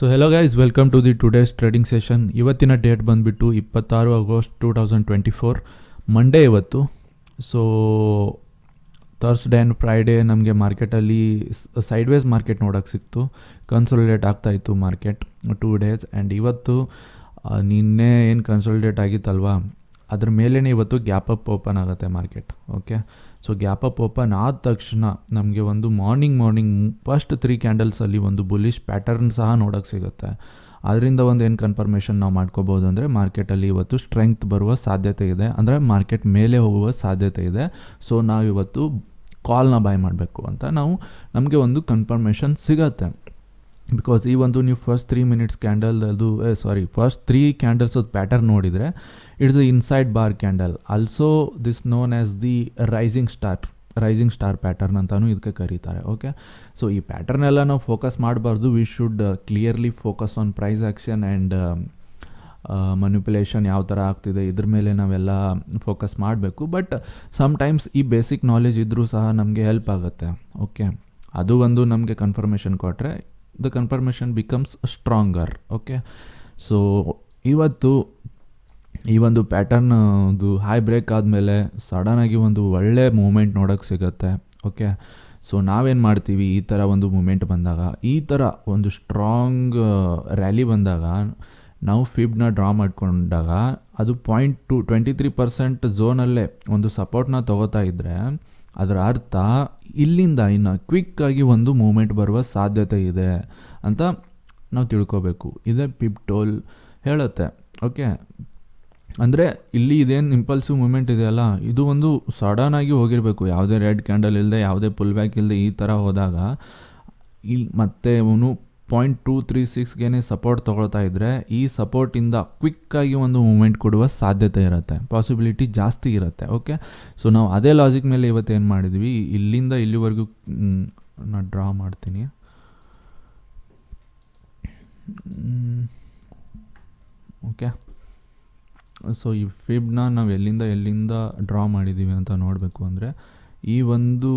So hello guys, welcome to the today's trading session. ಇವತ್ತಿನ date ಬಂದುಬಿಟ್ಟು 26 August 2024 Monday ಇವತ್ತು. So Thursday and Friday ನಮಗೆ ಮಾರ್ಕೆಟಲ್ಲಿ ಸೈಡ್ವೇಸ್ market ನೋಡೋಕ್ಕೆ ಸಿಕ್ತು. ಕನ್ಸಾಲಿಡೇಟ್ ಆಗ್ತಾಯಿತ್ತು ಮಾರ್ಕೆಟ್ 2 ಡೇಸ್. ಆ್ಯಂಡ್ ಇವತ್ತು ನಿನ್ನೆ ಏನು ಕನ್ಸಾಲಿಡೇಟ್ ಆಗಿತ್ತಲ್ವಾ, ಅದ್ರ ಮೇಲೇ ಇವತ್ತು ಗ್ಯಾಪ್ ಅಪ್ ಓಪನ್ ಆಗುತ್ತೆ market. Okay, so gap up open ಆದ ತಕ್ಷಣ ನಮಗೆ ಒಂದು ಮಾರ್ನಿಂಗ್ ಫಸ್ಟ್ 3 ಕ್ಯಾಂಡಲ್ಸಲ್ಲಿ ಒಂದು ಬುಲಿಶ್ ಪ್ಯಾಟರ್ನ್ ಸಹ ನೋಡೋಕ್ಕೆ ಸಿಗುತ್ತೆ. ಅದರಿಂದ ಒಂದು ಏನು ಕನ್ಫರ್ಮೇಷನ್ ನಾವು ಮಾಡ್ಕೋಬೋದು ಅಂದರೆ ಮಾರ್ಕೆಟಲ್ಲಿ ಇವತ್ತು ಸ್ಟ್ರೆಂಗ್ತ್ ಬರುವ ಸಾಧ್ಯತೆ ಇದೆ, ಅಂದರೆ ಮಾರ್ಕೆಟ್ ಮೇಲೆ ಹೋಗುವ ಸಾಧ್ಯತೆ ಇದೆ. ಸೊ ನಾವು ಇವತ್ತು ಕಾಲ್ನ ಬೈ ಮಾಡಬೇಕು ಅಂತ ನಮಗೆ ಒಂದು ಕನ್ಫರ್ಮೇಷನ್ ಸಿಗತ್ತೆ. ಬಿಕಾಸ್ ಈ ಒಂದು ನೀವು first 3 minutes candle first 3 candles pattern ನೋಡಿದರೆ it's inside bar candle, also this known as the rising star pattern ಅಂತಲೂ ಇದಕ್ಕೆ ಕರೀತಾರೆ. ಓಕೆ, ಸೊ ಈ ಪ್ಯಾಟರ್ನ್ ಎಲ್ಲ ನಾವು ಫೋಕಸ್ ಮಾಡಬಾರ್ದು. We should clearly focus on price action and manipulation ಯಾವ ಥರ ಆಗ್ತಿದೆ ಇದ್ರ ಮೇಲೆ ನಾವೆಲ್ಲ ಫೋಕಸ್ ಮಾಡಬೇಕು. ಬಟ್ ಸಮ್ಟೈಮ್ಸ್ ಈ ಬೇಸಿಕ್ ನಾಲೆಜ್ ಇದ್ದರೂ ಸಹ ನಮಗೆ ಹೆಲ್ಪ್ ಆಗುತ್ತೆ. ಓಕೆ, ಅದು ಒಂದು ನಮಗೆ ಕನ್ಫರ್ಮೇಷನ್ ಕೊಟ್ಟರೆ the confirmation becomes stronger. Okay, so ಇವತ್ತು ಈ ಒಂದು ಪ್ಯಾಟರ್ನ್ದು ಹೈ ಬ್ರೇಕ್ ಆದಮೇಲೆ ಸಡನ್ನಾಗಿ ಒಂದು ಒಳ್ಳೆ ಮೂಮೆಂಟ್ ನೋಡೋಕ್ಕೆ ಸಿಗುತ್ತೆ. ಓಕೆ, ಸೊ ನಾವೇನು ಮಾಡ್ತೀವಿ, ಈ ಥರ ಒಂದು ಮೂಮೆಂಟ್ ಬಂದಾಗ, ಈ ಥರ ಒಂದು ಸ್ಟ್ರಾಂಗ್ ರ್ಯಾಲಿ ಬಂದಾಗ ನಾವು ಫಿಬ್ನ ಡ್ರಾ ಮಾಡ್ಕೊಂಡಾಗ ಅದು 23% ಝೋನಲ್ಲೇ ಒಂದು ಸಪೋರ್ಟ್ನ ತೊಗೋತಾ ಇದ್ದರೆ ಅದರ ಅರ್ಥ ಇಲ್ಲಿಂದ ಇನ್ನು ಕ್ವಿಕ್ಕಾಗಿ ಒಂದು ಮೂಮೆಂಟ್ ಬರುವ ಸಾಧ್ಯತೆ ಇದೆ ಅಂತ ನಾವು ತಿಳ್ಕೊಬೇಕು. ಇದೇ ಪಿಪ್ಟೋಲ್ ಹೇಳುತ್ತೆ. ಓಕೆ, ಅಂದರೆ ಇಲ್ಲಿ ಇದೇನು ಇಂಪಲ್ಸಿವ್ ಮೂಮೆಂಟ್ ಇದೆಯಲ್ಲ, ಇದು ಒಂದು ಸಡನ್ನಾಗಿ ಹೋಗಿರಬೇಕು. ಯಾವುದೇ ರೆಡ್ ಕ್ಯಾಂಡಲ್ ಇಲ್ಲದೆ, ಯಾವುದೇ ಪುಲ್ ಬ್ಯಾಕ್ ಇಲ್ಲದೆ ಈ ಥರ ಹೋದಾಗ ಇಲ್ಲಿ ಮತ್ತೆ ಅವನು 0.236ಗೆ ಸಪೋರ್ಟ್ ತೊಗೊಳ್ತಾ ಇದ್ದರೆ ಈ ಸಪೋರ್ಟಿಂದ ಕ್ವಿಕ್ಕಾಗಿ ಒಂದು ಮೂಮೆಂಟ್ ಕೊಡುವ ಸಾಧ್ಯತೆ ಇರುತ್ತೆ, ಪಾಸಿಬಿಲಿಟಿ ಜಾಸ್ತಿ ಇರುತ್ತೆ. ಓಕೆ, ಸೊ ನಾವು ಅದೇ ಲಾಜಿಕ್ ಮೇಲೆ ಇವತ್ತು ಏನು ಮಾಡಿದ್ವಿ, ಇಲ್ಲಿಂದ ಇಲ್ಲಿವರೆಗೂ ನಾನು ಡ್ರಾ ಮಾಡ್ತೀನಿ. ಓಕೆ, ಸೊ ಈ ಫಿಬ್ನ ನಾವು ಎಲ್ಲಿಂದ ಡ್ರಾ ಮಾಡಿದ್ದೀವಿ ಅಂತ ನೋಡಬೇಕು ಅಂದರೆ ಈ ಒಂದು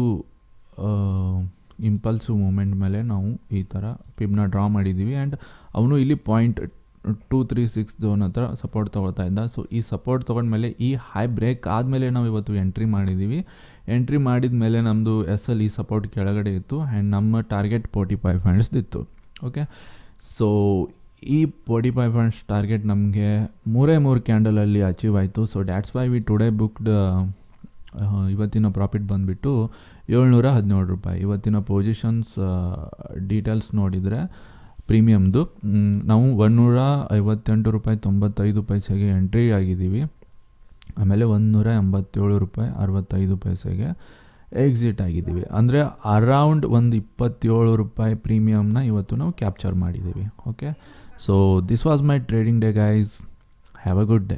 ಇಂಪಲ್ಸಿವ್ ಮೂಮೆಂಟ್ ಮೇಲೆ ನಾವು ಈ ಥರ ಫಿಬ್ನ ಡ್ರಾ ಮಾಡಿದ್ದೀವಿ. ಆ್ಯಂಡ್ ಅವನು ಇಲ್ಲಿ 0.236 ಝೋನ್ ಹತ್ರ ಸಪೋರ್ಟ್ ತೊಗೊಳ್ತಾ ಇದ್ದ. ಸೊ ಈ ಸಪೋರ್ಟ್ ತೊಗೊಂಡ್ಮೇಲೆ ಈ ಹೈ ಬ್ರೇಕ್ ಆದಮೇಲೆ ನಾವು ಇವತ್ತು ಎಂಟ್ರಿ ಮಾಡಿದ್ದೀವಿ. ಎಂಟ್ರಿ ಮಾಡಿದ ಮೇಲೆ ನಮ್ಮದು SL ಈ ಸಪೋರ್ಟ್ ಕೆಳಗಡೆ ಇತ್ತು ಆ್ಯಂಡ್ ನಮ್ಮ ಟಾರ್ಗೆಟ್ 45 ಇತ್ತು. ಓಕೆ, ಸೊ ಈ 45 ಟಾರ್ಗೆಟ್ ನಮಗೆ 3 ಕ್ಯಾಂಡಲಲ್ಲಿ ಅಚೀವ್ ಆಯಿತು. So that's why we today booked. ಇವತ್ತಿನ ಪ್ರಾಫಿಟ್ ಬಂದುಬಿಟ್ಟು 717 ರೂಪಾಯಿ. ಇವತ್ತಿನ ಪೊಸಿಷನ್ಸ್ ಡೀಟೇಲ್ಸ್ ನೋಡಿದರೆ ಪ್ರೀಮಿಯಮ್ದು ನಾವು 158 ರೂಪಾಯಿ 95 ಪೈಸೆಗೆ ಎಂಟ್ರಿ ಆಗಿದ್ದೀವಿ. ಆಮೇಲೆ 187 ರೂಪಾಯಿ 65 ಪೈಸೆಗೆ ಎಕ್ಸಿಟ್ ಆಗಿದ್ದೀವಿ. ಅಂದರೆ ಅರೌಂಡ್ ಒಂದು 27 ರೂಪಾಯಿ ಪ್ರೀಮಿಯಮ್ನ ಇವತ್ತು ನಾವು ಕ್ಯಾಪ್ಚರ್ ಮಾಡಿದ್ದೀವಿ. Okay, so this was my trading day guys. Have a good day.